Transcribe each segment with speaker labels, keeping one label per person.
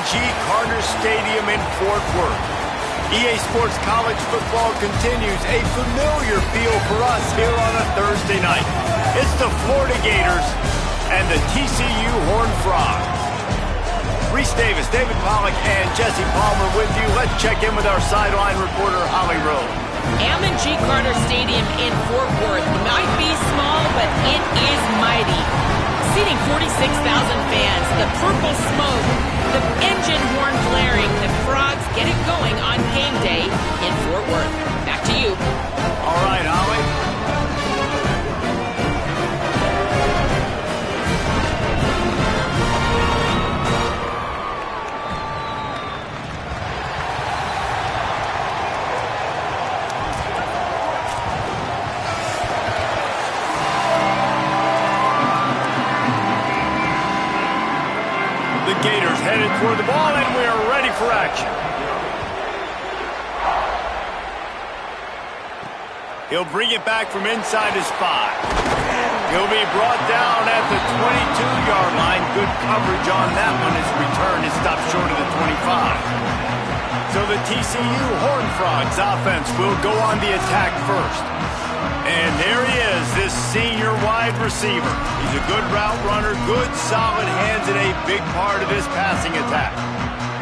Speaker 1: G. Carter Stadium in Fort Worth. EA Sports College Football continues a familiar feel for us here on a Thursday night. It's the Florida Gators and the TCU Horned Frogs. Reese Davis, David Pollack, and Jesse Palmer with you. Let's check in with our sideline reporter, Holly Rowe.
Speaker 2: G. Carter Stadium in Fort Worth might be small, but it is mighty. Seating 46,000 fans, the purple smoke, the engine horn blaring, the Frogs get it going on game day in Fort Worth. Back to you.
Speaker 1: All right, Holly. Gators headed toward the ball, and we are ready for action. He'll bring it back from inside his 5. He'll be brought down at the 22-yard line. Good coverage on that one. His return is stopped short of the 25. So the TCU Horned Frogs offense will go on the attack first. And there he is, this senior wide receiver. He's a good route runner, good solid hands, and a big part of this passing attack.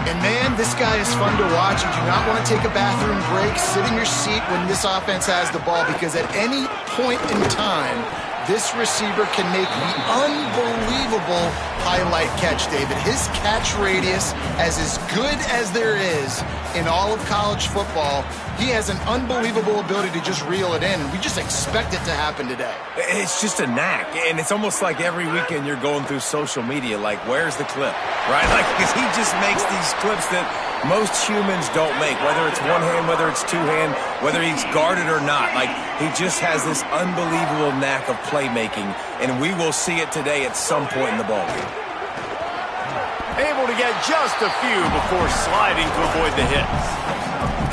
Speaker 3: And man, this guy is fun to watch. You do not want to take a bathroom break, sit in your seat when this offense has the ball, because at any point in time, this receiver can make the unbelievable highlight catch, David. His catch radius is as good as there is in all of college football. He has an unbelievable ability to just reel it in, and we just expect it to happen today.
Speaker 4: It's just a knack, and it's almost like every weekend you're going through social media, like, where's the clip, right? Like, because he just makes these clips that most humans don't make, whether it's one hand, whether it's two hand, whether he's guarded or not. Like, he just has this unbelievable knack of playmaking, and we will see it today at some point in the ballgame.
Speaker 1: Able to get just a few before sliding to avoid the hits.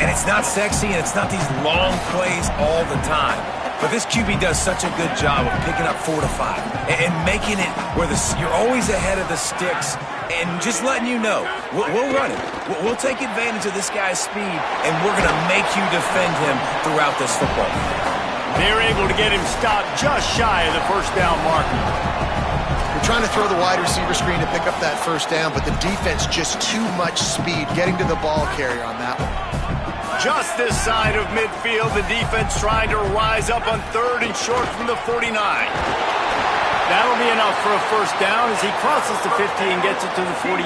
Speaker 4: And it's not sexy, and it's not these long plays all the time. But this QB does such a good job of picking up 4 to 5 and making it where you're always ahead of the sticks and just letting you know, we'll run it. We'll take advantage of this guy's speed, and we're going to make you defend him throughout this football game.
Speaker 1: They're able to get him stopped just shy of the first down marker.
Speaker 3: We're trying to throw the wide receiver screen to pick up that first down, but the defense just too much speed getting to the ball carrier on that one.
Speaker 1: Just this side of midfield, the defense trying to rise up on 3rd and short from the 49. That'll be enough for a first down as he crosses the 50 and gets it to the 48.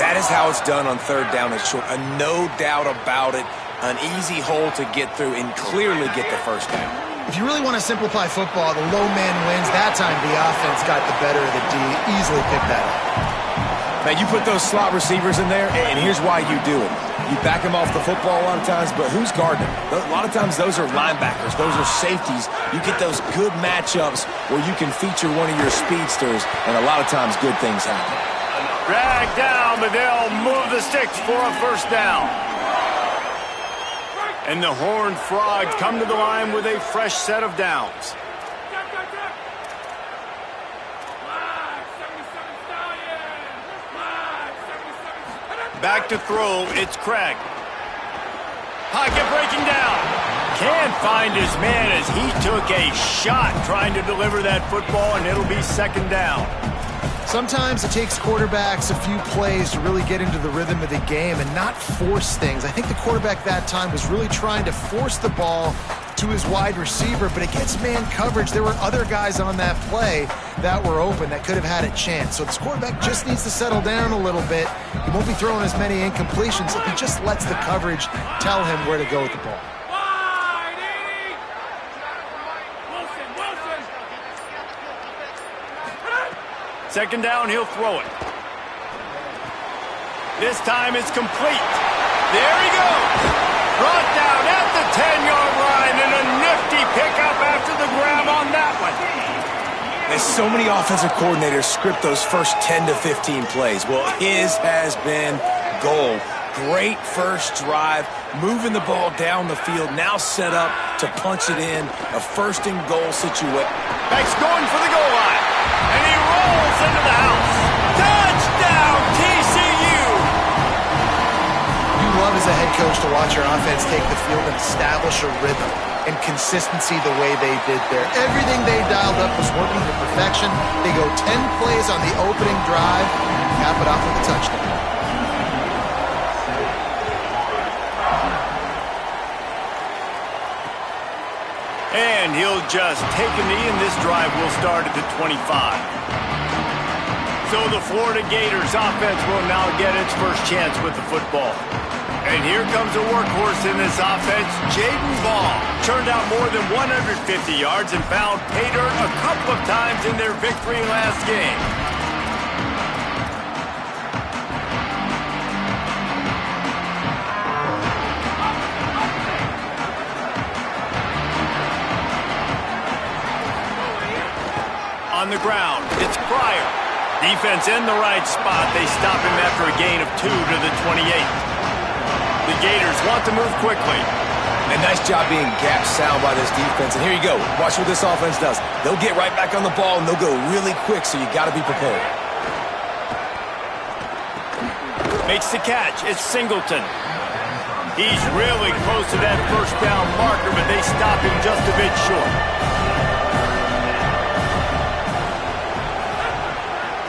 Speaker 4: That is how it's done on 3rd down and short. No doubt about it. An easy hole to get through and clearly get the first down.
Speaker 3: If you really want to simplify football, the low man wins. That time the offense got the better of the D. Easily picked that up.
Speaker 4: Man, you put those slot receivers in there, and here's why you do it. You back them off the football a lot of times, but who's guarding them? A lot of times those are linebackers. Those are safeties. You get those good matchups where you can feature one of your speedsters, and a lot of times good things happen.
Speaker 1: Dragged down, but they'll move the sticks for a first down. And the Horned Frogs come to the line with a fresh set of downs. Back to throw, it's Craig. Pocket breaking down. Can't find his man as he took a shot trying to deliver that football, and it'll be 2nd down.
Speaker 3: Sometimes it takes quarterbacks a few plays to really get into the rhythm of the game and not force things. I think the quarterback that time was really trying to force the ball to his wide receiver, but against man coverage, there were other guys on that play that were open that could have had a chance. So this quarterback just needs to settle down a little bit. He won't be throwing as many incompletions if he just lets the coverage tell him where to go with the ball.
Speaker 1: Second down, he'll throw it. This time it's complete. There he goes. Brought down at the 10-yard line, and a nifty pickup after the grab on that one.
Speaker 4: There's so many offensive coordinators script those first 10 to 15 plays. Well, his has been gold. Great first drive, moving the ball down the field, now set up to punch it in, a 1st and goal situation.
Speaker 1: Beck's going for the goal line, and he rolls into the house. Touchdown,
Speaker 3: love as a head coach to watch your offense take the field and establish a rhythm and consistency the way they did there. Everything they dialed up was working to perfection. They go 10 plays on the opening drive, cap it off with a touchdown.
Speaker 1: And he'll just take a knee, and this drive will start at the 25. So the Florida Gators offense will now get its first chance with the football. And here comes a workhorse in this offense, Jaden Ball. Turned out more than 150 yards and found pay dirt a couple of times in their victory last game. On the ground, it's Pryor. Defense in the right spot. They stop him after a gain of 2 to the 28. The Gators want to move quickly.
Speaker 4: And nice job being gap sound by this defense. And here you go. Watch what this offense does. They'll get right back on the ball, and they'll go really quick, so you got to be prepared.
Speaker 1: Makes the catch. It's Singleton. He's really close to that first down marker, but they stop him just a bit short.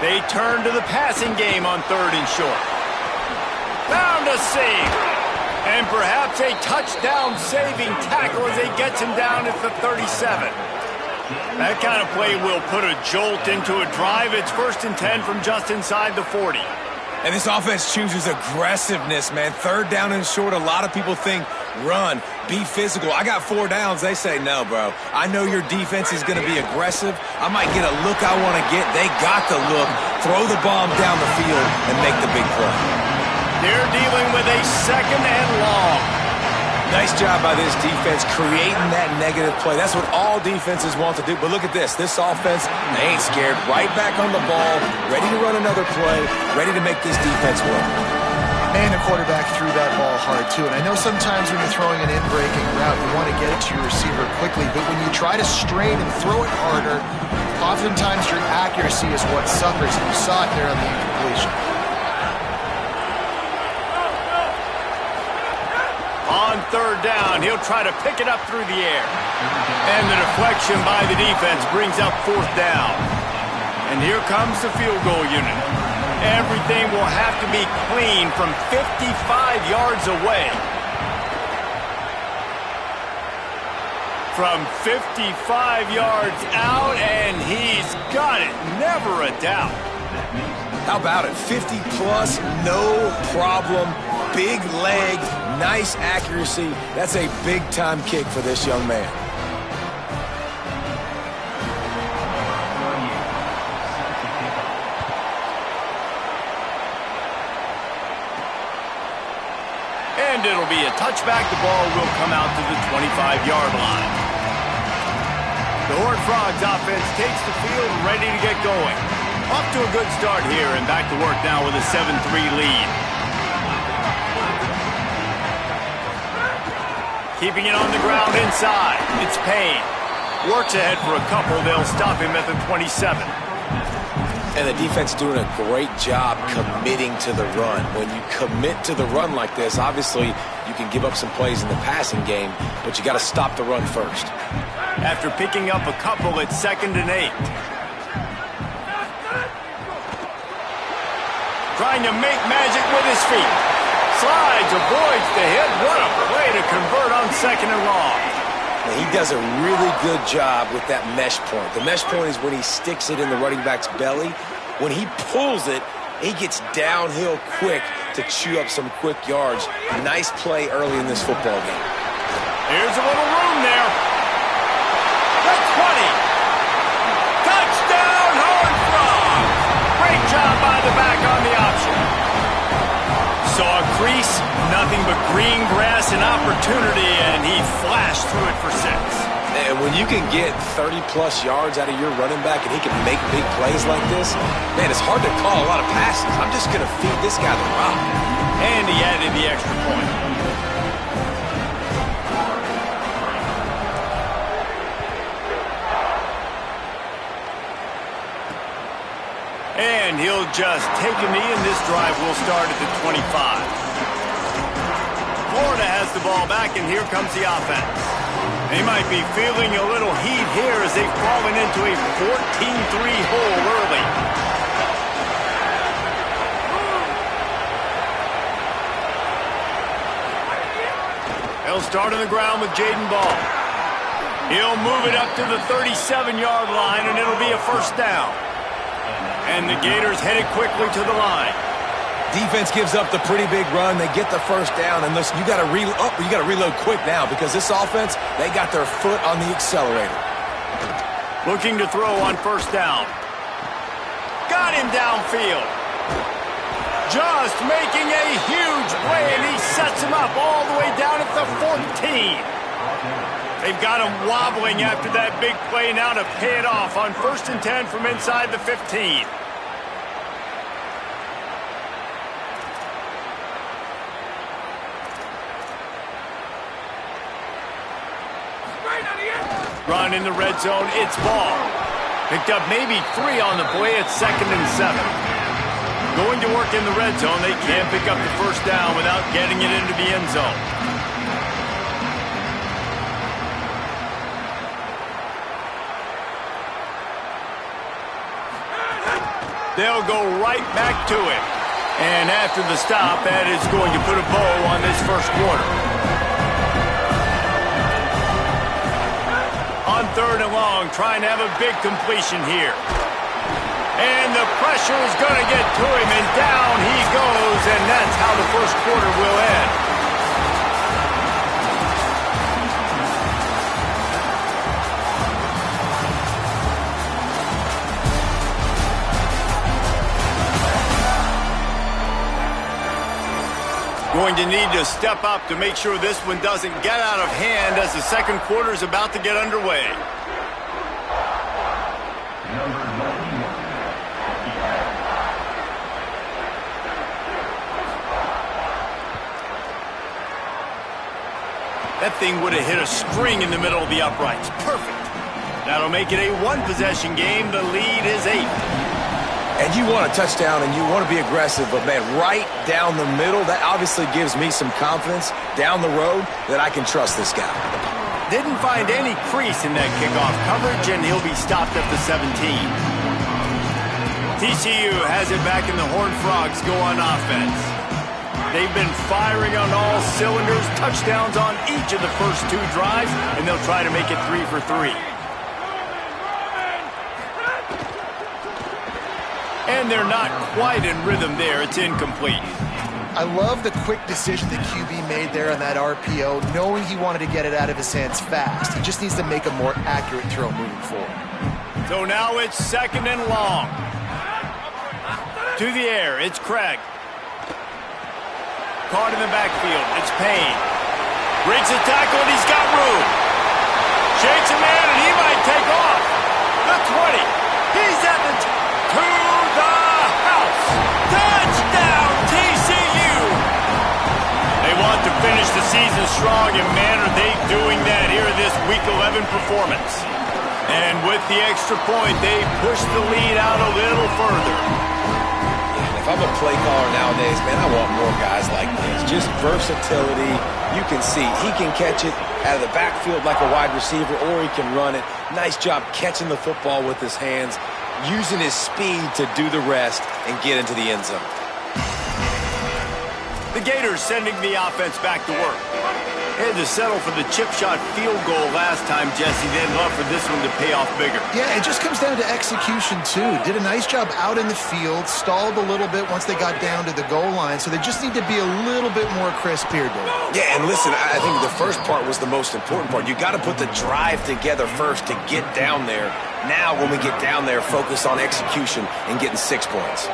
Speaker 1: They turn to the passing game on 3rd and short. Found a save. And perhaps a touchdown-saving tackle as he gets him down at the 37. That kind of play will put a jolt into a drive. It's 1st and 10 from just inside the 40.
Speaker 4: And this offense chooses aggressiveness, man. 3rd down and short, a lot of people think run, be physical. I got 4 downs. They say, no, bro. I know your defense is going to be aggressive. I might get a look I want to get. They got the look. Throw the bomb down the field and make the big play.
Speaker 1: They're dealing with a 2nd and long.
Speaker 4: Nice job by this defense creating that negative play. That's what all defenses want to do. But look at this. This offense, they ain't scared. Right back on the ball, ready to run another play, ready to make this defense work.
Speaker 3: And the quarterback threw that ball hard, too. And I know sometimes when you're throwing an in-breaking route, you want to get it to your receiver quickly. But when you try to strain and throw it harder, oftentimes your accuracy is what suffers. And you saw it there on the incompletion.
Speaker 1: On 3rd down, he'll try to pick it up through the air. And the deflection by the defense brings up 4th down. And here comes the field goal unit. Everything will have to be clean from 55 yards away. From 55 yards out, and he's got it. Never a doubt.
Speaker 4: How about it? 50-plus, no problem. Big leg, nice accuracy. That's a big-time kick for this young man.
Speaker 1: And it'll be a touchback. The ball will come out to the 25-yard line. The Horned Frogs offense takes the field ready to get going. Off to a good start here and back to work now with a 7-3 lead. Keeping it on the ground inside. It's Payne. Works ahead for a couple. They'll stop him at the 27.
Speaker 4: And the defense doing a great job committing to the run. When you commit to the run like this, obviously you can give up some plays in the passing game, but you got to stop the run first.
Speaker 1: After picking up a couple, it's 2nd and 8. Trying to make magic with his feet. Slides, avoids the hit. What a play to convert on 2nd and long.
Speaker 4: And he does a really good job with that mesh point. The mesh point is when he sticks it in the running back's belly. When he pulls it, he gets downhill quick to chew up some quick yards. Nice play early in this football game.
Speaker 1: Here's a little room there. The 20. Touchdown, Horned Frogs. Great job by the back on the option. Saw a crease, nothing but green grass and opportunity, and he flashed through it for 6.
Speaker 4: And when you can get 30-plus yards out of your running back and he can make big plays like this, man, it's hard to call a lot of passes. I'm just going to feed this guy the rock.
Speaker 1: And he added the extra point. And he'll just take a knee, and this drive will start at the 25. the ball back, and here comes the offense. They might be feeling a little heat here as they've fallen into a 14-3 hole early. They'll start on the ground with Jaden Ball. He'll move it up to the 37-yard line, and it'll be a first down. And the Gators headed quickly to the line.
Speaker 4: Defense gives up the pretty big run. They get the first down. And listen, you got to reload quick now because this offense, they got their foot on the accelerator.
Speaker 1: Looking to throw on first down. Got him downfield. Just making a huge play, and he sets him up all the way down at the 14. They've got him wobbling after that big play now to pay it off on 1st and 10 from inside the 15. Run in the red zone, it's Ball. Picked up maybe 3 on the play at 2nd and 7. Going to work in the red zone, they can't pick up the first down without getting it into the end zone. They'll go right back to it. And after the stop, that is going to put a bow on this first quarter. On 3rd and long, trying to have a big completion here. And the pressure is going to get to him, and down he goes, and that's how the first quarter will end. Going to need to step up to make sure this one doesn't get out of hand as the second quarter is about to get underway. That thing would have hit a string in the middle of the uprights. Perfect. That'll make it a one-possession game. The lead is 8.
Speaker 4: And you want a touchdown and you want to be aggressive, but, man, right down the middle, that obviously gives me some confidence down the road that I can trust this guy.
Speaker 1: Didn't find any crease in that kickoff coverage, and he'll be stopped at the 17. TCU has it back, and the Horned Frogs go on offense. They've been firing on all cylinders, touchdowns on each of the first 2 drives, and they'll try to make it 3 for 3. And they're not quite in rhythm there. It's incomplete.
Speaker 3: I love the quick decision the QB made there on that RPO, knowing he wanted to get it out of his hands fast. He just needs to make a more accurate throw moving forward.
Speaker 1: So now it's 2nd and long. To the air, it's Craig. Caught in the backfield, it's Payne. Breaks a tackle, and he's got room. Shakes a man, and he might take off. The 20. He's at the to the house. Touchdown, TCU. They want to finish the season strong, and man, are they doing that here in this Week 11 performance. And with the extra point, they push the lead out a little further.
Speaker 4: If I'm a play caller nowadays, man, I want more guys like this. Just versatility. You can see he can catch it out of the backfield like a wide receiver, or he can run it. Nice job catching the football with his hands, using his speed to do the rest and get into the end zone.
Speaker 1: The Gators sending the offense back to work. Had to settle for the chip shot field goal last time, Jesse. They'd love for this one to pay off bigger.
Speaker 3: Yeah, it just comes down to execution, too. Did a nice job out in the field, stalled a little bit once they got down to the goal line, so they just need to be a little bit more crisp here, Dave.
Speaker 4: Yeah, and listen, I think the first part was the most important part. You got to put the drive together first to get down there. Now, when we get down there, focus on execution and getting 6 points.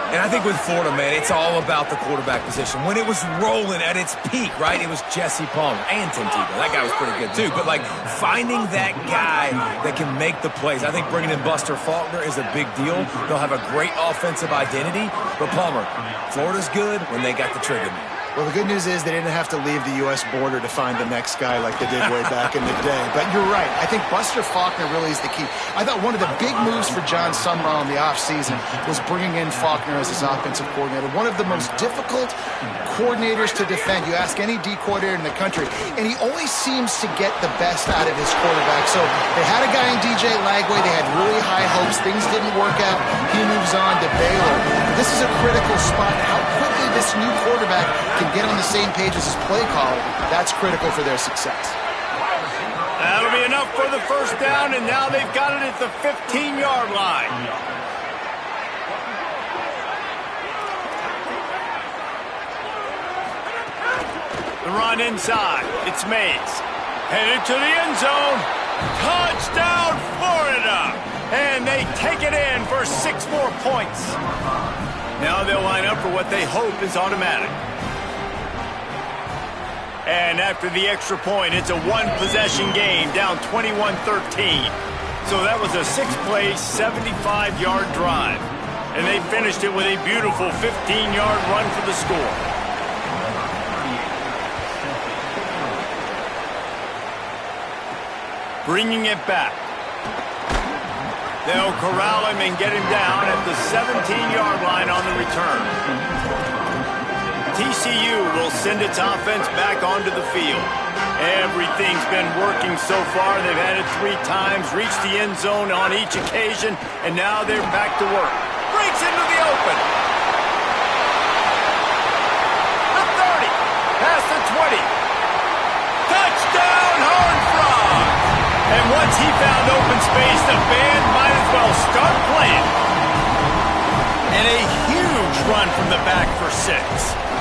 Speaker 5: And I think with Florida, man, it's all about the quarterback position. When it was rolling at its peak, right, it was Jesse Palmer and Tim Tebow. That guy was pretty good, too. But, like, finding that guy that can make the plays. I think bringing in Buster Faulkner is a big deal. They'll have a great offensive identity. But, Palmer, Florida's good when they got the trigger.
Speaker 3: Well, the good news is they didn't have to leave the U.S. border to find the next guy like they did way back in the day. But you're right. I think Buster Faulkner really is the key. I thought one of the big moves for John Sumrall in the offseason was bringing in Faulkner as his offensive coordinator. One of the most difficult coordinators to defend. You ask any D coordinator in the country, and he always seems to get the best out of his quarterback. So they had a guy in DJ Lagway. They had really high hopes. Things didn't work out. He moves on to Baylor. This is a critical spot. How quickly this new quarterback can get on the same page as his play caller, that's critical for their success.
Speaker 1: That'll be enough for the first down, and now they've got it at the 15-yard line. The run inside. It's Mays. Headed to the end zone. Touchdown, Florida! And they take it in for 6 more points. Now they'll line up for what they hope is automatic. And after the extra point, it's a one-possession game, down 21-13. So that was a 6-play, 75-yard drive. And they finished it with a beautiful 15-yard run for the score. Bringing it back. They'll corral him and get him down at the 17-yard line on the return. TCU will send its offense back onto the field. Everything's been working so far. They've had it 3 times, reached the end zone on each occasion, and now they're back to work. Breaks into the open. The 30, past the 20. Touchdown, Horned Frog! And once he found open space, the band might as well start playing. And a huge run from the back for 6.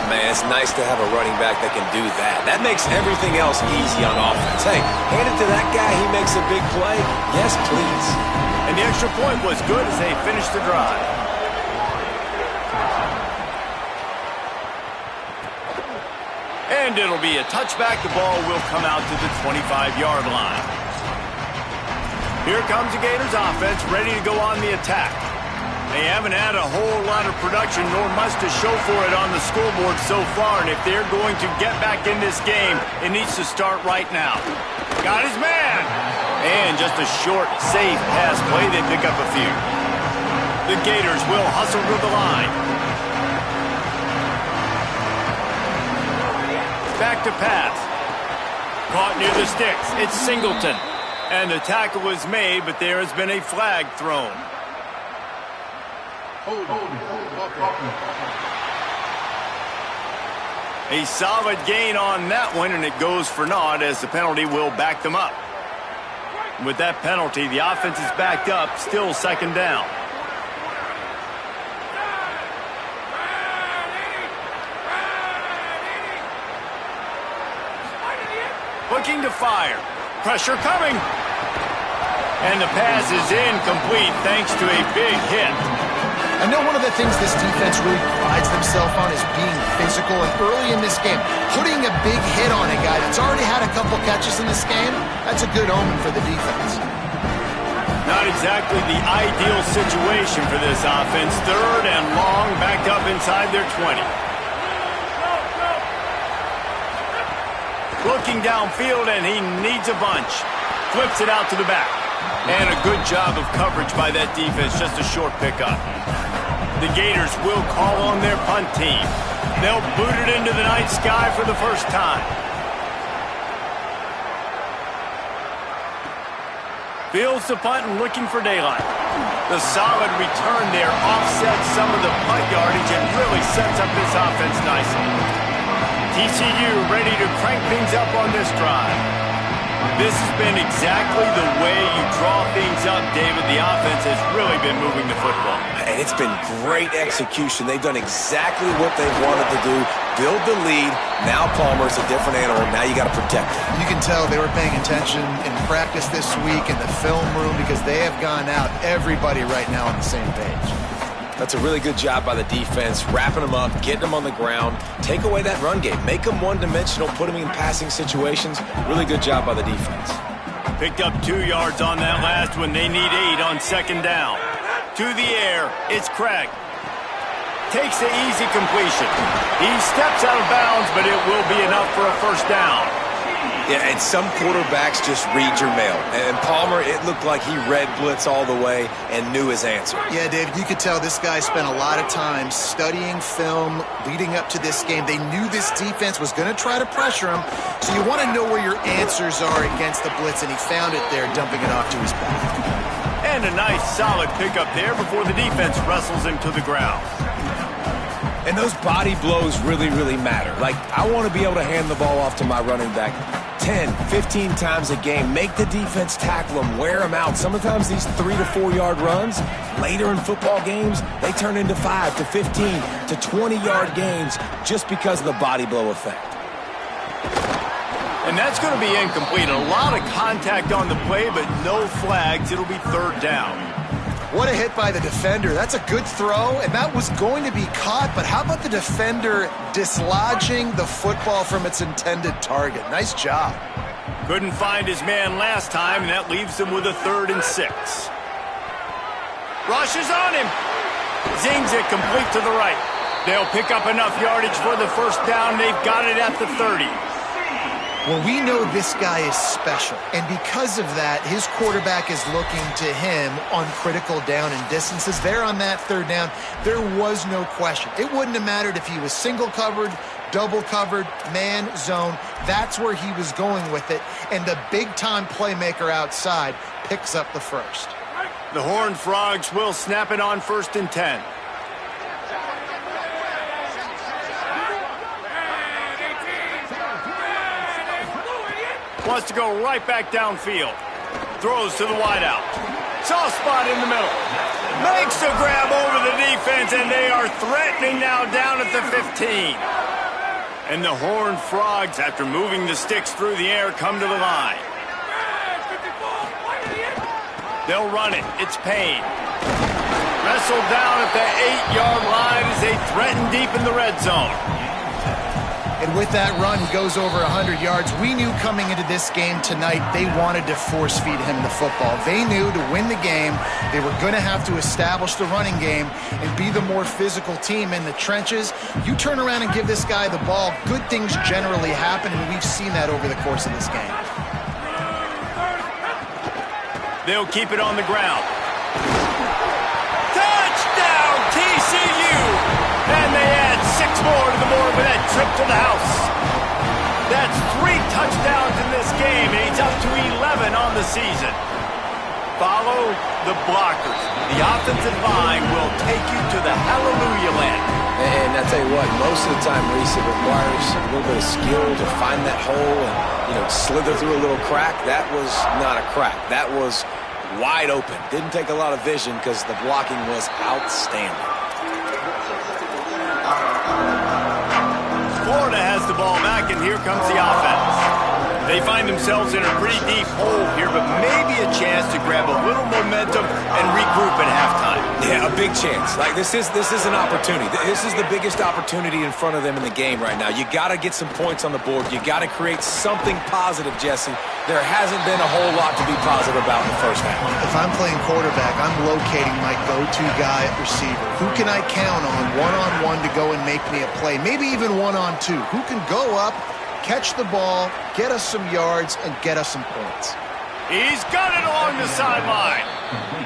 Speaker 5: Man, it's nice to have a running back that can do that. That makes everything else easy on offense. Hey, hand it to that guy, he makes a big play. Yes, please.
Speaker 1: And the extra point was good as they finished the drive. And it'll be a touchback. The ball will come out to the 25-yard line. Here comes the Gators offense, ready to go on the attack. They haven't had a whole lot of production, nor much to show for it on the scoreboard so far. And if they're going to get back in this game, it needs to start right now. Got his man. And just a short, safe pass play. They pick up a few. The Gators will hustle to the line. Back to pass. Caught near the sticks. It's Singleton. And the tackle was made, but there has been a flag thrown. A solid gain on that one, and it goes for naught as the penalty will back them up. With that penalty, the offense is backed up, still second down. Looking to fire. Pressure coming. And the pass is incomplete thanks to a big hit.
Speaker 3: I know one of the things this defense really prides themselves on is being physical, and early in this game, putting a big hit on a guy that's already had a couple catches in this game, that's a good omen for the defense.
Speaker 1: Not exactly the ideal situation for this offense. 3rd and long, backed up inside their 20. Looking downfield, and he needs a bunch. Flips it out to the back. And a good job of coverage by that defense, just a short pickup. The Gators will call on their punt team. They'll boot it into the night sky for the first time. Fields the punt and looking for daylight. The solid return there offsets some of the punt yardage and really sets up this offense nicely. TCU ready to crank things up on this drive. This has been exactly the way you draw things up, David. The offense has really been moving the football.
Speaker 5: And it's been great execution. They've done exactly what they wanted to do. Build the lead. Now Palmer's a different animal. Now you got to protect it.
Speaker 3: You can tell they were paying attention in practice this week in the film room because they have gone out, everybody right now on the same page.
Speaker 5: That's a really good job by the defense, wrapping them up, getting them on the ground, take away that run game, make them one-dimensional, put them in passing situations. Really good job by the defense.
Speaker 1: Picked up 2 yards on that last one. They need 8 on second down. To the air, it's Craig. takes the easy completion. He steps out of bounds, but it will be enough for a first down.
Speaker 5: Yeah, and some quarterbacks just read your mail. And Palmer, it looked like he read blitz all the way and knew his answer.
Speaker 3: Yeah, David, you could tell this guy spent a lot of time studying film leading up to this game. They knew this defense was going to try to pressure him, so you want to know where your answers are against the blitz, and he found it there, dumping it off to his back.
Speaker 1: And a nice, solid pickup there before the defense wrestles him to the ground.
Speaker 5: And those body blows really, really matter. Like, I want to be able to hand the ball off to my running back 10, 15 times a game. Make the defense tackle them, wear them out. Sometimes these 3 to 4 yard runs, later in football games, they turn into 5 to 15 to 20-yard games just because of the body blow effect.
Speaker 1: And that's going to be incomplete. A lot of contact on the play, but no flags. It'll be third down.
Speaker 3: What a hit by the defender. That's a good throw, and that was going to be caught, but how about the defender dislodging the football from its intended target? Nice job.
Speaker 1: Couldn't find his man last time, and that leaves him with a 3rd and 6. Rushes on him. Zings it complete to the right. They'll pick up enough yardage for the first down. They've got it at the 30.
Speaker 3: Well, we know this guy is special, and because of that, his quarterback is looking to him on critical down and distances. There on that 3rd down, there was no question. It wouldn't have mattered if he was single covered, double covered, man, zone. That's where he was going with it, and the big-time playmaker outside picks up the first.
Speaker 1: The Horned Frogs will snap it on 1st and 10. Wants to go right back downfield. Throws to the wideout. Soft spot in the middle. Makes the grab over the defense, and they are threatening now down at the 15. And the Horned Frogs, after moving the sticks through the air, come to the line. They'll run it. It's Payne. Wrestled down at the 8-yard line as they threaten deep in the red zone.
Speaker 3: And with that run, he goes over 100 yards. We knew coming into this game tonight, they wanted to force feed him the football. They knew to win the game, they were going to have to establish the running game and be the more physical team in the trenches. You turn around and give this guy the ball, good things generally happen, and we've seen that over the course of this game.
Speaker 1: They'll keep it on the ground. Touchdown, TCU! And they add 6 more to the board with that trip to the house. That's 3 touchdowns in this game, and he's up to 11 on the season. Follow the blockers. The offensive line will take you to the hallelujah land.
Speaker 5: And I tell you what, most of the time, Reese, it requires a little bit of skill to find that hole and, slither through a little crack. That was not a crack. That was wide open. Didn't take a lot of vision because the blocking was outstanding.
Speaker 1: Florida has the ball back, and here comes the offense. They find themselves in a pretty deep hole here, but maybe a chance to grab a little momentum and regroup at halftime.
Speaker 5: Yeah, a big chance. Like, this is an opportunity. This is the biggest opportunity in front of them in the game right now. You got to get some points on the board. You got to create something positive, Jesse. There hasn't been a whole lot to be positive about in the first half.
Speaker 3: If I'm playing quarterback, I'm locating my go-to guy at receiver. Who can I count on one-on-one to go and make me a play? Maybe even one-on-two. Who can go up, catch the ball, get us some yards, and get us some points?
Speaker 1: He's got it along the sideline.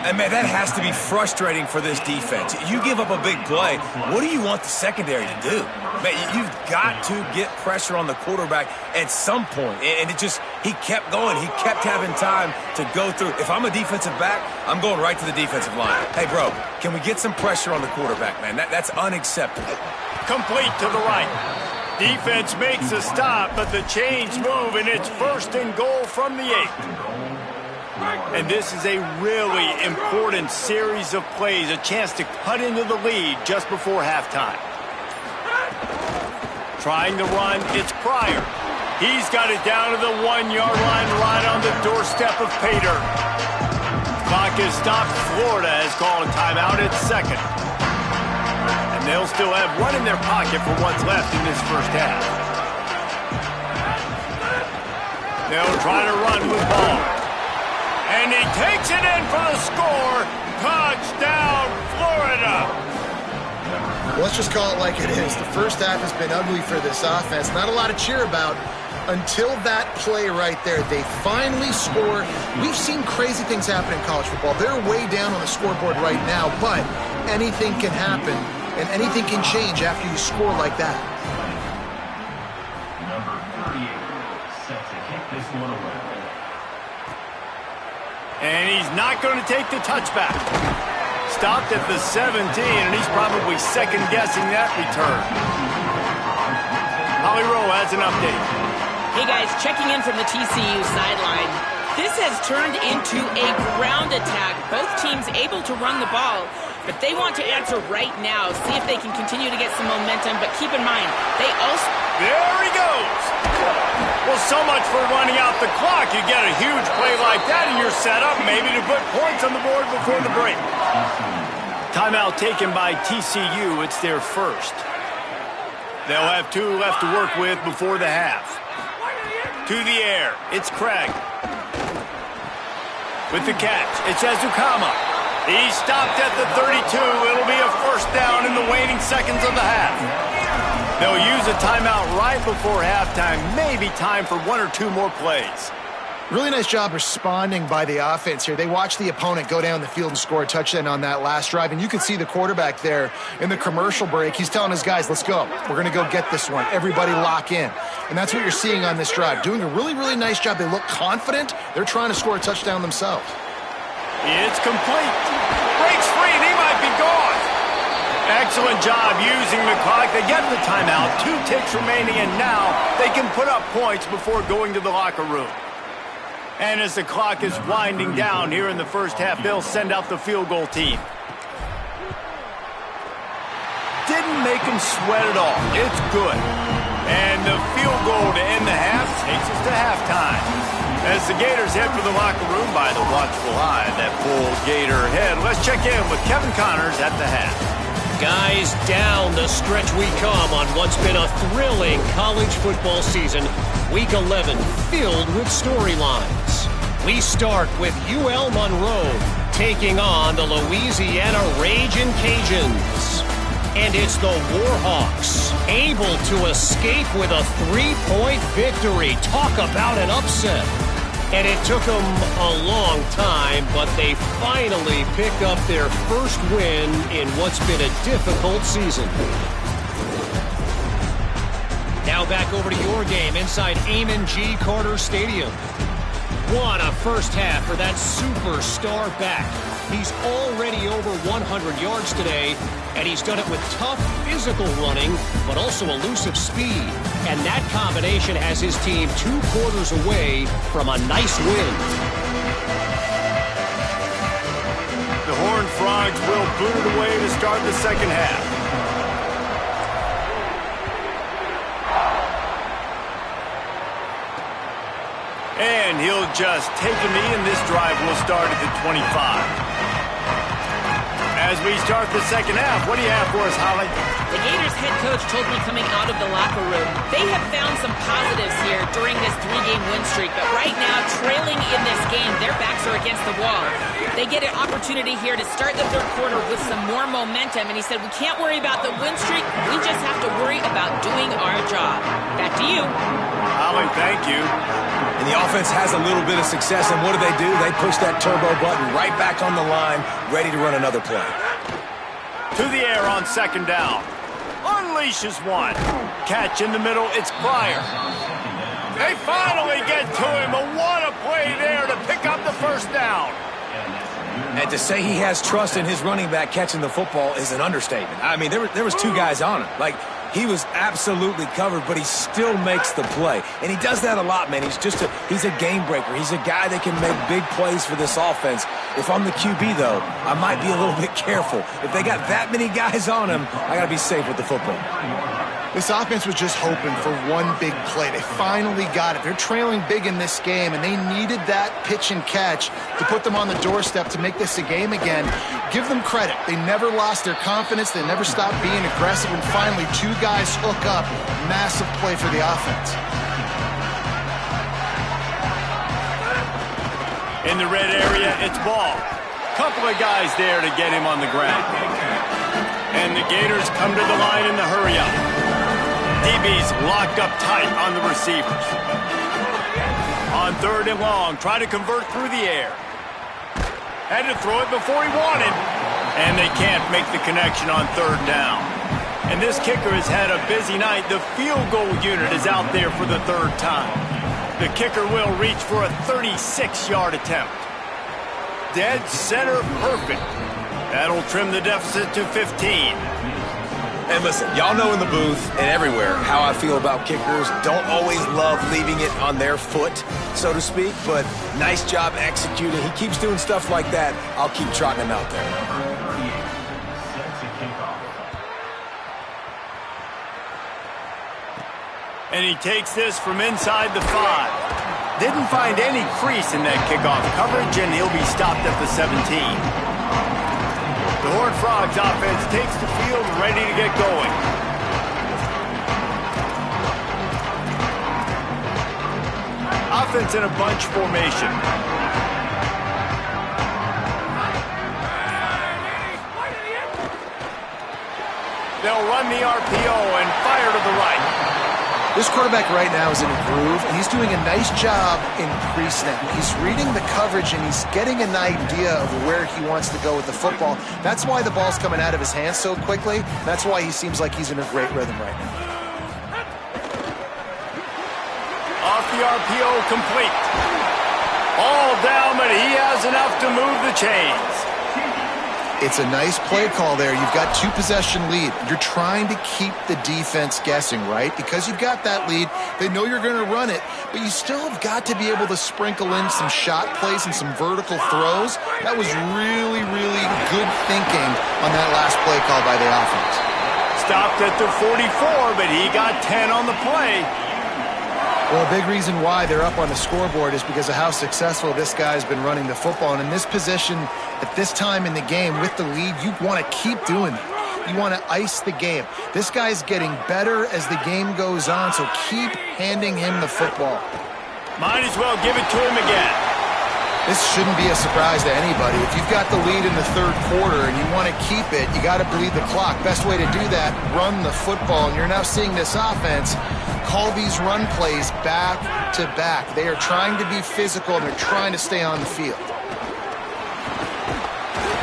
Speaker 5: And, man, that has to be frustrating for this defense. You give up a big play. What do you want the secondary to do? Man, you've got to get pressure on the quarterback at some point. And he kept going. He kept having time to go through. If I'm a defensive back, I'm going right to the defensive line. Hey, bro, can we get some pressure on the quarterback, man? That's unacceptable.
Speaker 1: Complete to the right. Defense makes a stop, but the chains move, and it's 1st and goal from the 8. And this is a really important series of plays, a chance to cut into the lead just before halftime. Trying to run, it's Pryor. He's got it down to the 1-yard line, right on the doorstep of Pater. Clock is stopped. Florida has called a timeout at 2nd. And they'll still have one in their pocket for what's left in this first half. They'll try to run with ball. And he takes it in for the score. Touchdown, Florida.
Speaker 3: Well, let's just call it like it is. The first half has been ugly for this offense. Not a lot to cheer about until that play right there. They finally score. We've seen crazy things happen in college football. They're way down on the scoreboard right now, but anything can happen, and anything can change after you score like that.
Speaker 6: Number 38, set to kick this one away.
Speaker 1: And he's not going to take the touchback. Stopped at the 17, and he's probably second-guessing that return. Holly Rowe has an update.
Speaker 2: Hey, guys, checking in from the TCU sideline. This has turned into a ground attack. Both teams able to run the ball, but they want to answer right now, see if they can continue to get some momentum. But keep in mind, they also...
Speaker 1: There he goes. Well, so much for running out the clock. You get a huge play like that, and you're set up maybe to put points on the board before the break. Timeout taken by TCU. It's their first. They'll have 2 left to work with before the half. To the air. It's Craig. With the catch, it's Ezukama. He's stopped at the 32. It'll be a first down in the waning seconds of the half. They'll use a timeout right before halftime. Maybe time for 1 or 2 more plays.
Speaker 3: Really nice job responding by the offense here. They watched the opponent go down the field and score a touchdown on that last drive, and you can see the quarterback there in the commercial break. He's telling his guys, let's go. We're going to go get this one. Everybody lock in. And that's what you're seeing on this drive. Doing a really, really nice job. They look confident. They're trying to score a touchdown themselves.
Speaker 1: It's complete. Breaks free, and he might be gone. Excellent job using the clock. They get the timeout. 2 ticks remaining, and now they can put up points before going to the locker room. And as the clock is winding down here in the first half, they'll send out the field goal team. Didn't make them sweat at all. It's good. And the field goal to end the half takes us to halftime. As the Gators head for the locker room by the watchful eye, that full Gator head. Let's check in with Kevin Connors at the half.
Speaker 7: Guys, down the stretch we come on what's been a thrilling college football season. Week 11 filled with storylines. We start with UL Monroe taking on the Louisiana Ragin' Cajuns. And it's the Warhawks able to escape with a 3-point victory. Talk about an upset. And it took them a long time, but they finally pick up their first win in what's been a difficult season. Now back over to your game inside Amon G. Carter Stadium. What a first half for that superstar back. He's already over 100 yards today, and he's done it with tough physical running, but also elusive speed. And that combination has his team 2 quarters away from a nice win.
Speaker 1: The Horned Frogs will boot it away to start the second half. And he'll just take a knee, and this drive will start at the 25. As we start the second half, what do you have for us, Holly?
Speaker 2: The Gators head coach told me coming out of the locker room, they have found some positives here during this 3-game win streak. But right now, trailing in this game, their backs are against the wall. They get an opportunity here to start the third quarter with some more momentum. And he said, we can't worry about the win streak. We just have to worry about doing our job. Back to you.
Speaker 1: Holly, thank you.
Speaker 4: And the offense has a little bit of success, and what do? They push that turbo button right back on the line, ready to run another play.
Speaker 1: To the air on second down. Unleashes one. Catch in the middle, it's Pryor. They finally get to him. What a play there to pick up the first down.
Speaker 4: And to say he has trust in his running back catching the football is an understatement. I mean, there was 2 guys on him. Like, he was absolutely covered, but he still makes the play. And he does that a lot, man. He's a game breaker. He's a guy that can make big plays for this offense. If I'm the QB, though, I might be a little bit careful. If they got that many guys on him, I got to be safe with the football.
Speaker 3: This offense was just hoping for one big play. They finally got it. They're trailing big in this game, and they needed that pitch and catch to put them on the doorstep to make this a game again. Give them credit. They never lost their confidence. They never stopped being aggressive, and finally 2 guys hook up. Massive play for the offense.
Speaker 1: In the red area, it's Ball. Couple of guys there to get him on the ground. And the Gators come to the line in the hurry-up. DB's locked up tight on the receivers. On 3rd and long, try to convert through the air. Had to throw it before he wanted. And they can't make the connection on 3rd down. And this kicker has had a busy night. The field goal unit is out there for the 3rd time. The kicker will reach for a 36-yard attempt. Dead center perfect. That'll trim the deficit to 15.
Speaker 5: And listen, y'all know in the booth and everywhere how I feel about kickers. Don't always love leaving it on their foot, so to speak, but nice job executing. He keeps doing stuff like that. I'll keep trotting him out there.
Speaker 1: And he takes this from inside the 5. Didn't find any crease in that kickoff coverage, and he'll be stopped at the 17. The Horned Frogs offense takes the field ready to get going. Offense in a bunch formation. They'll run the RPO and fire to the right.
Speaker 3: This quarterback right now is in a groove, and he's doing a nice job in pre-snap. He's reading the coverage, and he's getting an idea of where he wants to go with the football. That's why the ball's coming out of his hands so quickly. That's why he seems like he's in a great rhythm right now.
Speaker 1: Off the RPO, complete. All down, but he has enough to move the chains.
Speaker 3: It's a nice play call there. You've got 2-possession lead. You're trying to keep the defense guessing, right? Because you've got that lead, they know you're going to run it, but you still have got to be able to sprinkle in some shot plays and some vertical throws. That was really, really good thinking on that last play call by the offense.
Speaker 1: Stopped at the 44, but he got 10 on the play.
Speaker 3: Well, a big reason why they're up on the scoreboard is because of how successful this guy's been running the football. And in this position, at this time in the game, with the lead, you want to keep doing that. You want to ice the game. This guy's getting better as the game goes on, so keep handing him the football.
Speaker 1: Might as well give it to him again.
Speaker 3: This shouldn't be a surprise to anybody. If you've got the lead in the 3rd quarter and you want to keep it, you got to bleed the clock. Best way to do that, run the football. And you're now seeing this offense call these run plays back to back. They are trying to be physical, and they're trying to stay on the field.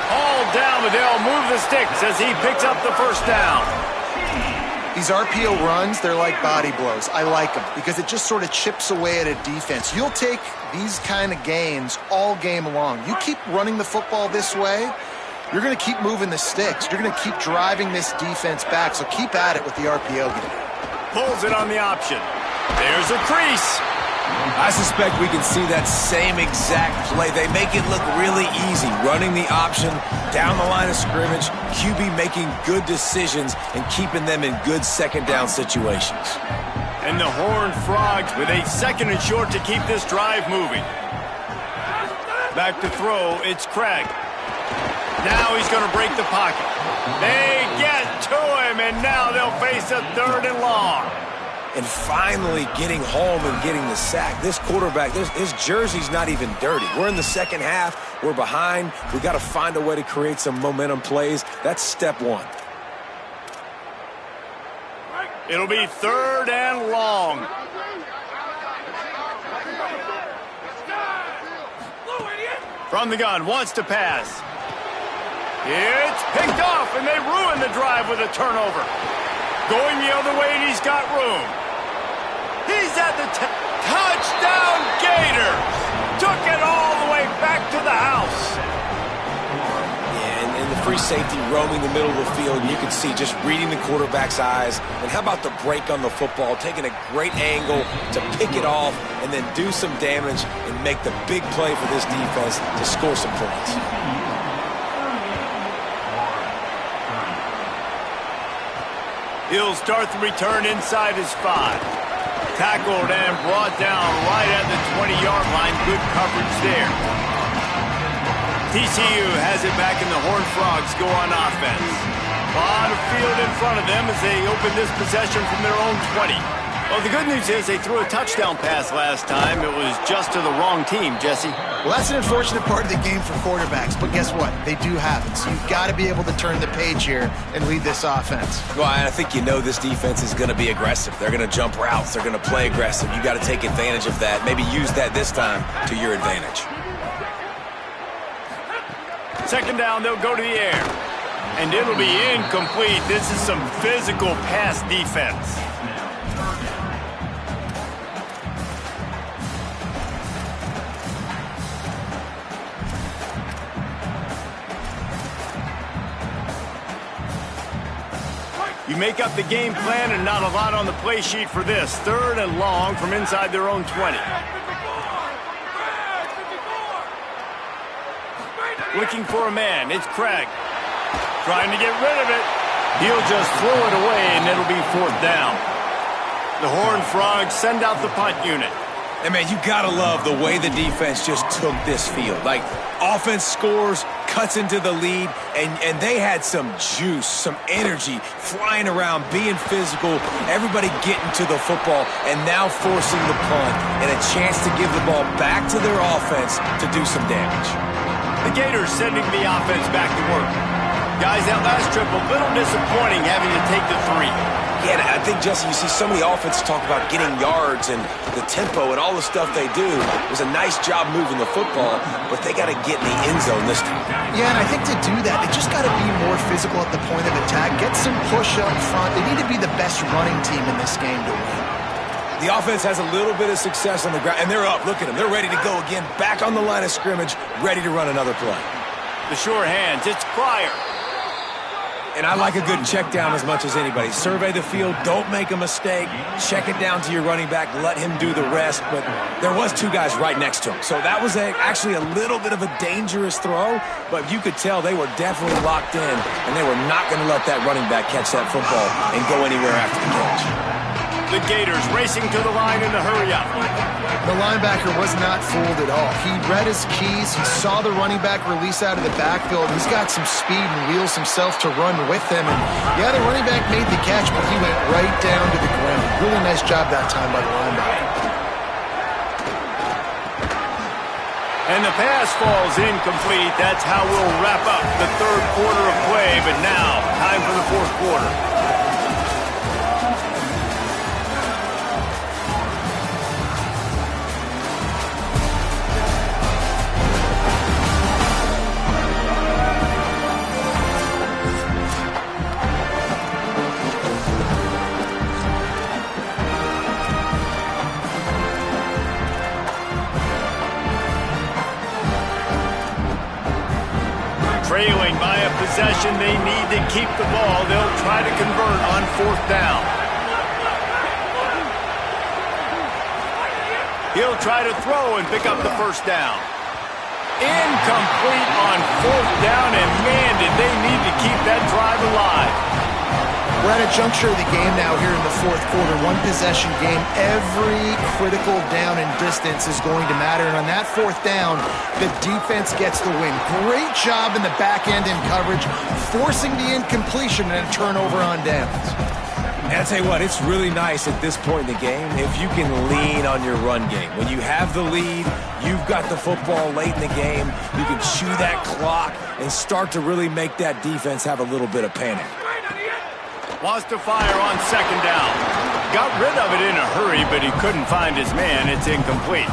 Speaker 1: All down, but they'll move the sticks as he picks up the 1st down.
Speaker 3: These RPO runs, they're like body blows. I like them because it just sort of chips away at a defense. You'll take these kind of gains all game long. You keep running the football this way, you're going to keep moving the sticks. You're going to keep driving this defense back, so keep at it with the RPO game.
Speaker 1: Pulls it on the option. There's a crease.
Speaker 5: I suspect we can see that same exact play. They make it look really easy, running the option down the line of scrimmage, QB making good decisions and keeping them in good 2nd down situations.
Speaker 1: And the Horned Frogs with a 2nd and short to keep this drive moving. Back to throw, it's Craig. Now he's going to break the pocket. They get to him, and now they'll face a 3rd and long.
Speaker 5: And finally getting home and getting the sack. This quarterback, his jersey's not even dirty. We're in the 2nd half. We're behind. We got to find a way to create some momentum plays. That's step 1.
Speaker 1: It'll be 3rd and long. From the gun, wants to pass. It's picked off, and they ruin the drive with a turnover. Going the other way, and he's got room. He's at the touchdown Gators. Took it all the way back to the house.
Speaker 5: Yeah, and the free safety roaming the middle of the field, you can see just reading the quarterback's eyes. And how about the break on the football, taking a great angle to pick it off and then do some damage and make the big play for this defense to score some points.
Speaker 1: He'll start the return inside his 5. Tackled and brought down right at the 20-yard line. Good coverage there. TCU has it back, and the Horned Frogs go on offense. A lot of field in front of them as they open this possession from their own 20. Well, the good news is they threw a touchdown pass last time. It was just to the wrong team, Jesse.
Speaker 3: Well, that's an unfortunate part of the game for quarterbacks, but guess what? They do have it, so you've got to be able to turn the page here and lead this offense.
Speaker 5: Well, I think you know this defense is going to be aggressive. They're going to jump routes. They're going to play aggressive. You got to take advantage of that. Maybe use that this time to your advantage.
Speaker 1: Second down, they'll go to the air. And it'll be incomplete. This is some physical pass defense. You make up the game plan and not a lot on the play sheet for this. Third and long from inside their own 20. Looking for a man. It's Craig. Trying to get rid of it. He'll just throw it away, and it'll be fourth down. The Horned Frogs send out the punt unit.
Speaker 5: And, man, you got to love the way the defense just took this field. Like, offense scores, cuts into the lead, and they had some juice, some energy, flying around, being physical, everybody getting to the football, and now forcing the punt and a chance to give the ball back to their offense to do some damage.
Speaker 1: The Gators sending the offense back to work. Guys, that last trip, a little disappointing having to take the 3.
Speaker 5: Yeah, I think, Jesse, you see so many offenses talk about getting yards and the tempo and all the stuff they do. It was a nice job moving the football, but they got to get in the end zone this time.
Speaker 3: Yeah, and I think to do that, they just got to be more physical at the point of attack, get some push up front. They need to be the best running team in this game to win.
Speaker 5: The offense has a little bit of success on the ground, and they're up. Look at them. They're ready to go again, back on the line of scrimmage, ready to run another play.
Speaker 1: The sure hands, it's Pryor.
Speaker 5: And I like a good check down as much as anybody. Survey the field, don't make a mistake, check it down to your running back, let him do the rest. But there was 2 guys right next to him. So that was actually a little bit of a dangerous throw, but you could tell they were definitely locked in, and they were not going to let that running back catch that football and go anywhere after the catch.
Speaker 1: The Gators racing to the line in the hurry-up.
Speaker 3: The linebacker was not fooled at all. He read his keys. He saw the running back release out of the backfield. He's got some speed and wheels himself to run with them. And, yeah, the running back made the catch, but he went right down to the ground. Really nice job that time by the linebacker.
Speaker 1: And the pass falls incomplete. That's how we'll wrap up the third quarter of play. But now, time for the fourth quarter. Trailing by a possession, they need to keep the ball. They'll try to convert on fourth down. He'll try to throw and pick up the first down. Incomplete on fourth down, and man, did they need to keep that drive alive.
Speaker 3: We're at a juncture of the game now here in the fourth quarter. One possession game. Every critical down and distance is going to matter. And on that fourth down, the defense gets the win. Great job in the back end in coverage, forcing the incompletion and a turnover on downs.
Speaker 5: And I'll tell you what, it's really nice at this point in the game if you can lean on your run game. When you have the lead, you've got the football late in the game, you can chew that clock and start to really make that defense have a little bit of panic.
Speaker 1: Wants to fire on second down. Got rid of it in a hurry, but he couldn't find his man. It's incomplete.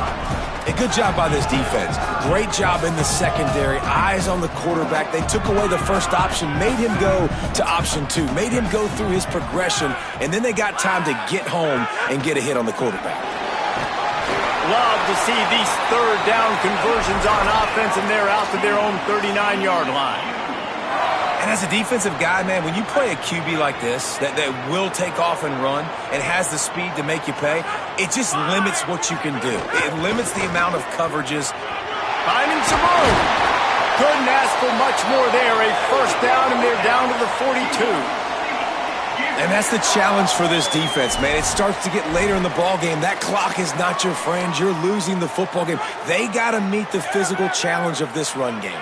Speaker 5: A good job by this defense. Great job in the secondary. Eyes on the quarterback. They took away the first option, made him go to option 2, made him go through his progression, and then they got time to get home and get a hit on the quarterback.
Speaker 1: Love to see these third down conversions on offense, and they're out to their own 39-yard line.
Speaker 5: And as a defensive guy, man, when you play a QB like this that will take off and run and has the speed to make you pay, it just limits what you can do. It limits the amount of coverages.
Speaker 1: Finding some room. Couldn't ask for much more there. A first down, and they're down to the 42.
Speaker 5: And that's the challenge for this defense, man. It starts to get later in the ball game. That clock is not your friend. You're losing the football game. They got to meet the physical challenge of this run game.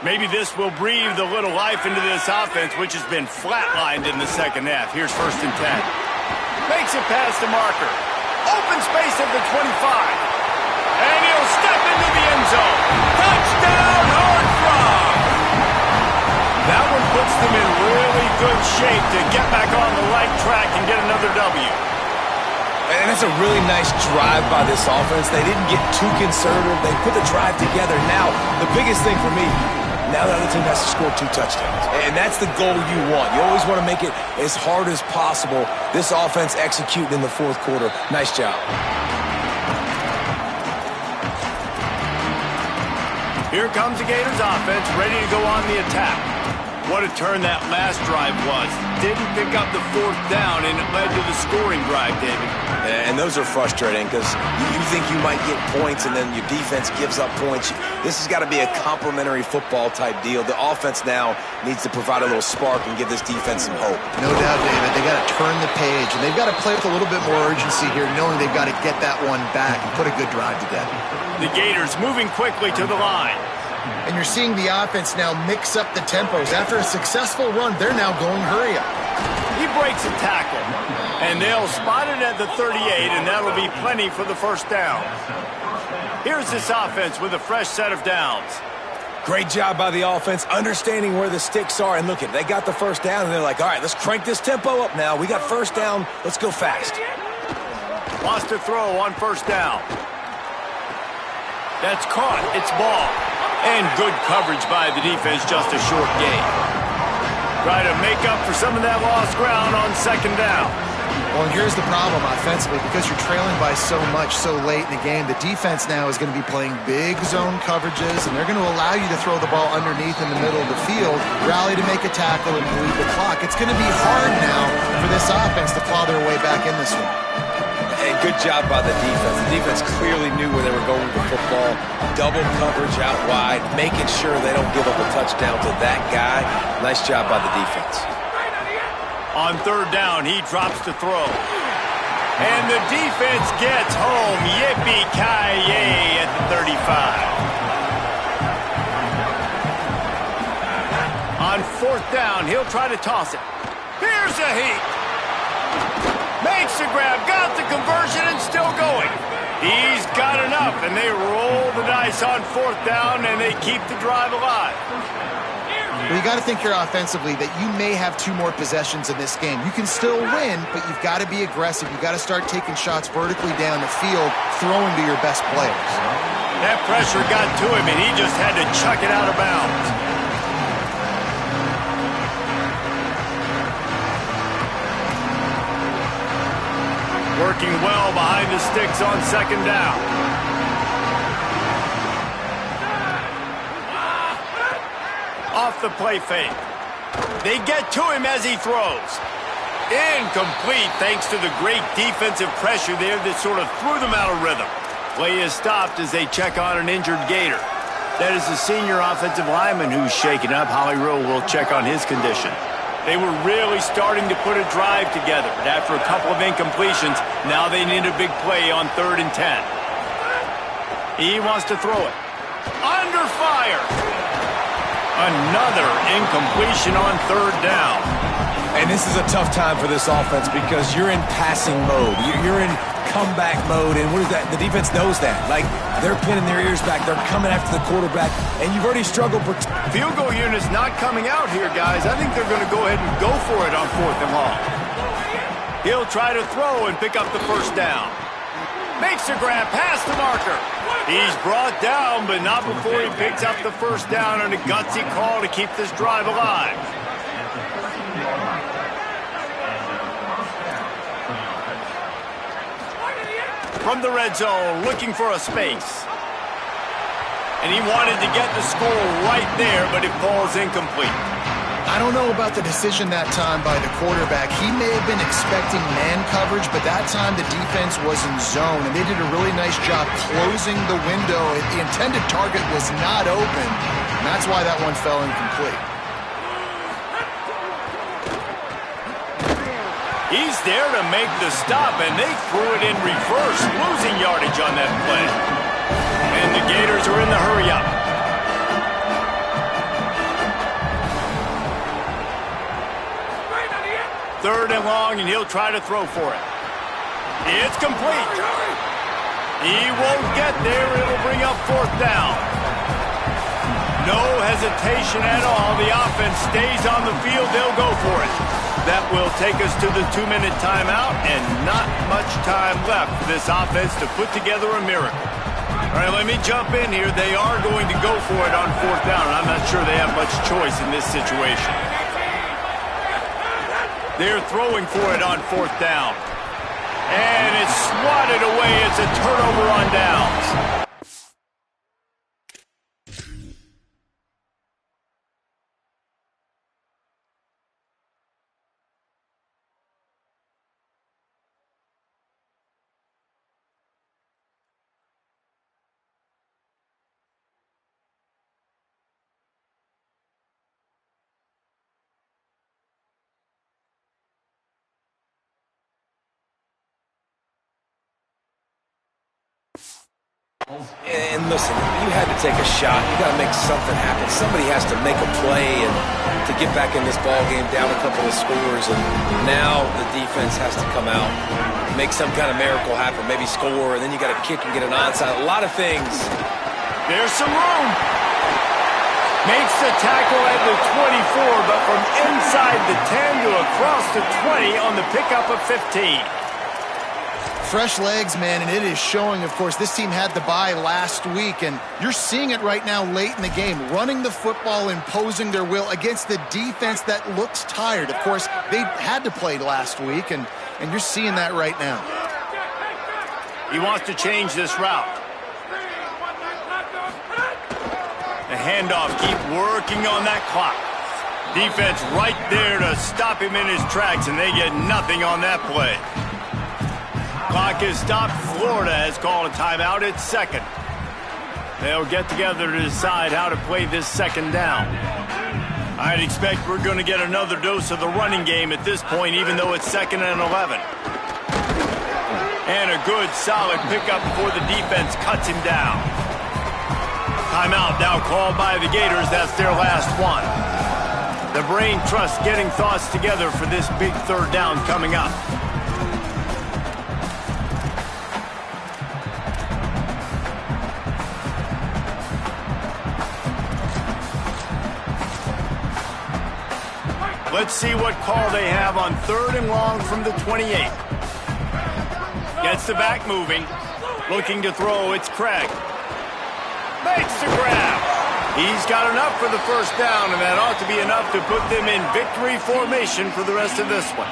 Speaker 1: Maybe this will breathe a little life into this offense, which has been flatlined in the second half. Here's 1st and 10. Makes it past the marker. Open space at the 25. And he'll step into the end zone. Touchdown, Hard Frog! That one puts them in really good shape to get back on the right track and get another W.
Speaker 5: And that's a really nice drive by this offense. They didn't get too conservative. They put the drive together. Now, the biggest thing for me, now the other team has to score 2 touchdowns. And that's the goal you want. You always want to make it as hard as possible. This offense executing in the fourth quarter. Nice job.
Speaker 1: Here comes the Gators offense, ready to go on the attack. What a turn that last drive was. Didn't pick up the 4th down, and it led to the scoring drive, David.
Speaker 5: And those are frustrating because you think you might get points and then your defense gives up points. This has got to be a complementary football type deal. The offense now needs to provide a little spark and give this defense some hope.
Speaker 3: No doubt, David. They got to turn the page, and they've got to play with a little bit more urgency here, knowing they've got to get that one back and put a good drive together.
Speaker 1: The Gators moving quickly to the line.
Speaker 3: And you're seeing the offense now mix up the tempos. After a successful run, they're now going hurry up.
Speaker 1: He breaks a tackle, and they'll spot it at the 38, and that'll be plenty for the first down. Here's this offense with a fresh set of downs.
Speaker 5: Great job by the offense, understanding where the sticks are. And look, they got the first down, and they're like, all right, let's crank this tempo up now. We got first down. Let's go fast.
Speaker 1: Wants to throw on first down. That's caught. It's ball. And good coverage by the defense, just a short gain. Try to make up for some of that lost ground on second down.
Speaker 3: Well, and here's the problem offensively. Because you're trailing by so much so late in the game, the defense now is going to be playing big zone coverages, and they're going to allow you to throw the ball underneath in the middle of the field, rally to make a tackle, and bleed the clock. It's going to be hard now for this offense to claw their way back in this one.
Speaker 5: And good job by the defense. The defense clearly knew where they were going with the football. Double coverage out wide, making sure they don't give up a touchdown to that guy. Nice job by the defense.
Speaker 1: On third down, he drops to throw. And the defense gets home. Yippee-ki-yay at the 35. On fourth down, he'll try to toss it. Here's a heat. Makes the grab, got the conversion, and still going. He's got enough, and they roll the dice on fourth down, and they keep the drive alive.
Speaker 3: Well, you got to think here offensively that you may have 2 more possessions in this game. You can still win, but you've got to be aggressive. You've got to start taking shots vertically down the field, throwing to your best players.
Speaker 1: That pressure got to him, and he just had to chuck it out of bounds. Working well behind the sticks on second down. Off the play fake. They get to him as he throws. Incomplete thanks to the great defensive pressure there that sort of threw them out of rhythm. Play is stopped as they check on an injured Gator. That is the senior offensive lineman who's shaken up. Holly Rowe will check on his condition. They were really starting to put a drive together, but after a couple of incompletions, now they need a big play on 3rd and 10. He wants to throw it. Under fire! Another incompletion on 3rd down.
Speaker 5: And this is a tough time for this offense because you're in passing mode. You're in comeback mode, and what is that? The defense knows that. Like, they're pinning their ears back. They're coming after the quarterback, and you've already struggled.
Speaker 1: Field goal unit's not coming out here, guys. I think they're going to go ahead and go for it on 4th and long. He'll try to throw and pick up the first down. Makes a grab past the marker. He's brought down, but not before he picks up the first down on a gutsy call to keep this drive alive. From the red zone, looking for a space. And he wanted to get the score right there, but it falls incomplete.
Speaker 3: I don't know about the decision that time by the quarterback. He may have been expecting man coverage, but that time the defense was in zone, and they did a really nice job closing the window. The intended target was not open, and that's why that one fell incomplete.
Speaker 1: He's there to make the stop, and they threw it in reverse, losing yardage on that play. And the Gators are in the hurry-up. Third and long, and he'll try to throw for it. It's complete. He won't get there. It'll bring up 4th down. No hesitation at all. The offense stays on the field. They'll go for it. That will take us to the 2-minute timeout, and not much time left for this offense to put together a miracle. All right, let me jump in here. They are going to go for it on 4th down, and I'm not sure they have much choice in this situation. They're throwing for it on 4th down. And it's swatted away. It's a turnover on downs.
Speaker 5: And listen, you had to take a shot. You got to make something happen. Somebody has to make a play and to get back in this ball game, down a couple of scores. And now the defense has to come out, make some kind of miracle happen, maybe score, and then you got to kick and get an onside. A lot of things.
Speaker 1: There's some room. Makes the tackle at the 24, but from inside the 10 to across the 20 on the pickup of 15.
Speaker 3: Fresh legs, man, and it is showing, of course. This team had the bye last week, and you're seeing it right now late in the game, running the football, imposing their will against the defense that looks tired. Of course, they had to play last week, and you're seeing that right now.
Speaker 1: He wants to change this route. The handoff, keep working on that clock. Defense right there to stop him in his tracks, and they get nothing on that play. Clock is stopped. Florida has called a timeout. It's 2nd. They'll get together to decide how to play this 2nd down. I'd expect we're going to get another dose of the running game at this point, even though it's 2nd and 11. And a good, solid pickup before the defense cuts him down. Timeout now called by the Gators. That's their last one. The brain trust getting thoughts together for this big 3rd down coming up. Let's see what call they have on 3rd and long from the 28. Gets the back moving. Looking to throw. It's Craig. Makes the grab. He's got enough for the 1st down, and that ought to be enough to put them in victory formation for the rest of this one.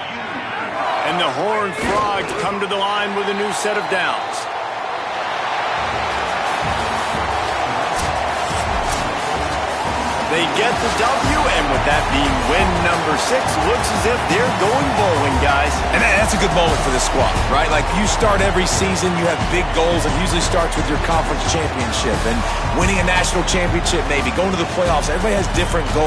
Speaker 1: And the Horned Frogs come to the line with a new set of downs. They get the W, and with that being win number 6, looks as if they're going bowling, guys.
Speaker 5: And that's a good moment for the squad, right? Like, you start every season, you have big goals. It usually starts with your conference championship and winning a national championship, maybe going to the playoffs. Everybody has different goals.